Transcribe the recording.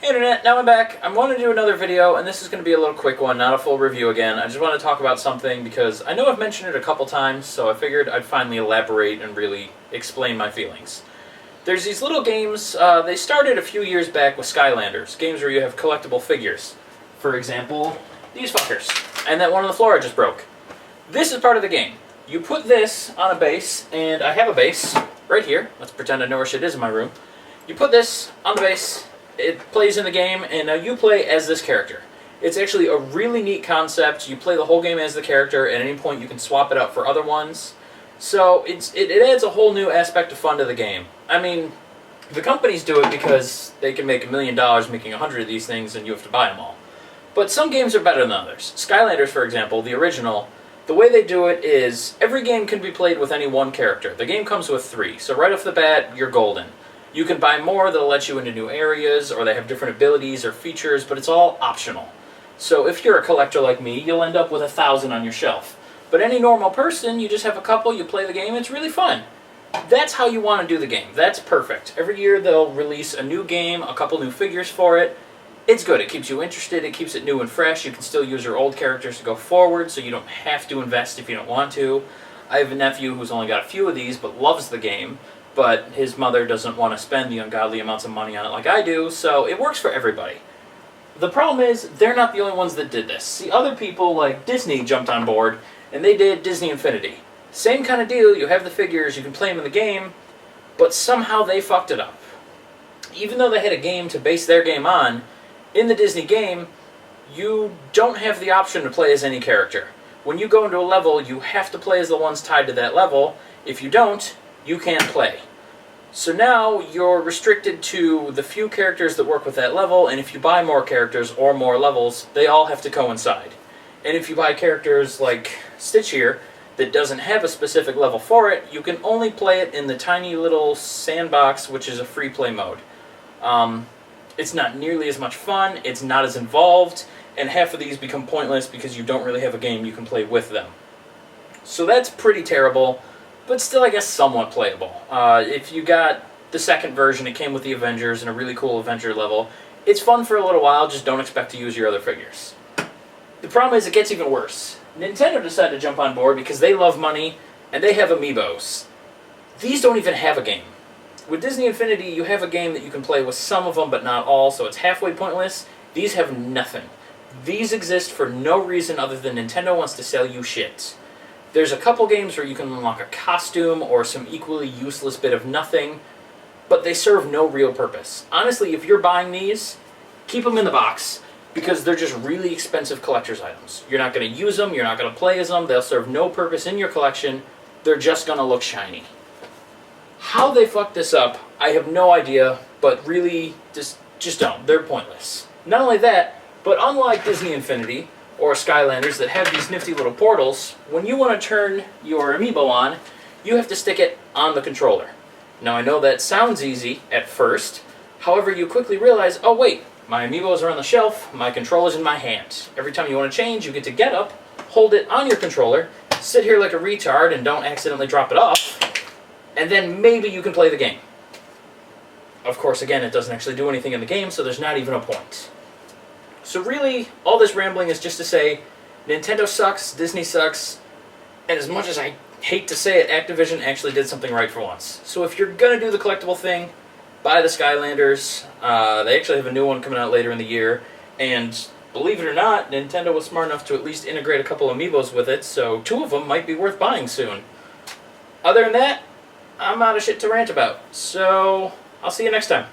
Hey Internet, now I'm back. I'm going to do another video, and this is going to be a little quick one, not a full review again. I just want to talk about something because I know I've mentioned it a couple times, so I figured I'd finally elaborate and really explain my feelings. There's these little games, they started a few years back with Skylanders, games where you have collectible figures. For example, these fuckers, and that one on the floor I just broke. This is part of the game. You put this on a base, and I have a base right here. Let's pretend I know where shit is in my room. You put this on the base, it plays in the game, and now you play as this character. It's actually a really neat concept. You play the whole game as the character. At any point you can swap it out for other ones. So it adds a whole new aspect of fun to the game. I mean, the companies do it because they can make $1 million making 100 of these things and you have to buy them all. But some games are better than others. Skylanders, for example, the original, the way they do it is every game can be played with any one character. The game comes with 3, so right off the bat, you're golden. You can buy more that'll let you into new areas, or they have different abilities or features, but it's all optional. So if you're a collector like me, you'll end up with 1,000 on your shelf. But any normal person, you just have a couple, you play the game, it's really fun. That's how you want to do the game. That's perfect. Every year they'll release a new game, a couple new figures for it. It's good. It keeps you interested, it keeps it new and fresh. You can still use your old characters to go forward, so you don't have to invest if you don't want to. I have a nephew who's only got a few of these, but loves the game. But his mother doesn't want to spend the ungodly amounts of money on it like I do, so it works for everybody. The problem is, they're not the only ones that did this. See, other people like Disney jumped on board, and they did Disney Infinity. Same kind of deal, you have the figures, you can play them in the game, but somehow they fucked it up. Even though they had a game to base their game on, in the Disney game, you don't have the option to play as any character. When you go into a level, you have to play as the ones tied to that level. If you don't, you can't play. So now you're restricted to the few characters that work with that level, and if you buy more characters or more levels, they all have to coincide. And if you buy characters like Stitch here, that doesn't have a specific level for it, you can only play it in the tiny little sandbox, which is a free play mode. It's not nearly as much fun, it's not as involved, and half of these become pointless because you don't really have a game you can play with them. So that's pretty terrible. But still, I guess, somewhat playable. If you got the second version, it came with the Avengers and a really cool Avenger level. It's fun for a little while, just don't expect to use your other figures. The problem is it gets even worse. Nintendo decided to jump on board because they love money, and they have Amiibos. These don't even have a game. With Disney Infinity, you have a game that you can play with some of them, but not all, so it's halfway pointless. These have nothing. These exist for no reason other than Nintendo wants to sell you shit. There's a couple games where you can unlock a costume or some equally useless bit of nothing, but they serve no real purpose. Honestly, if you're buying these, keep them in the box, because they're just really expensive collector's items. You're not going to use them, you're not going to play as them, they'll serve no purpose in your collection, they're just going to look shiny. How they fucked this up, I have no idea, but really, just don't. They're pointless. Not only that, but unlike Disney Infinity, or Skylanders that have these nifty little portals, when you want to turn your Amiibo on, you have to stick it on the controller. Now I know that sounds easy at first, however you quickly realize, oh wait, my Amiibos are on the shelf, my controller's in my hand. Every time you want to change, you get up, hold it on your controller, sit here like a retard and don't accidentally drop it off, and then maybe you can play the game. Of course, again, it doesn't actually do anything in the game, so there's not even a point. So really, all this rambling is just to say, Nintendo sucks, Disney sucks, and as much as I hate to say it, Activision actually did something right for once. So if you're going to do the collectible thing, buy the Skylanders. They actually have a new one coming out later in the year, and believe it or not, Nintendo was smart enough to at least integrate a couple of Amiibos with it, so 2 of them might be worth buying soon. Other than that, I'm out of shit to rant about, so I'll see you next time.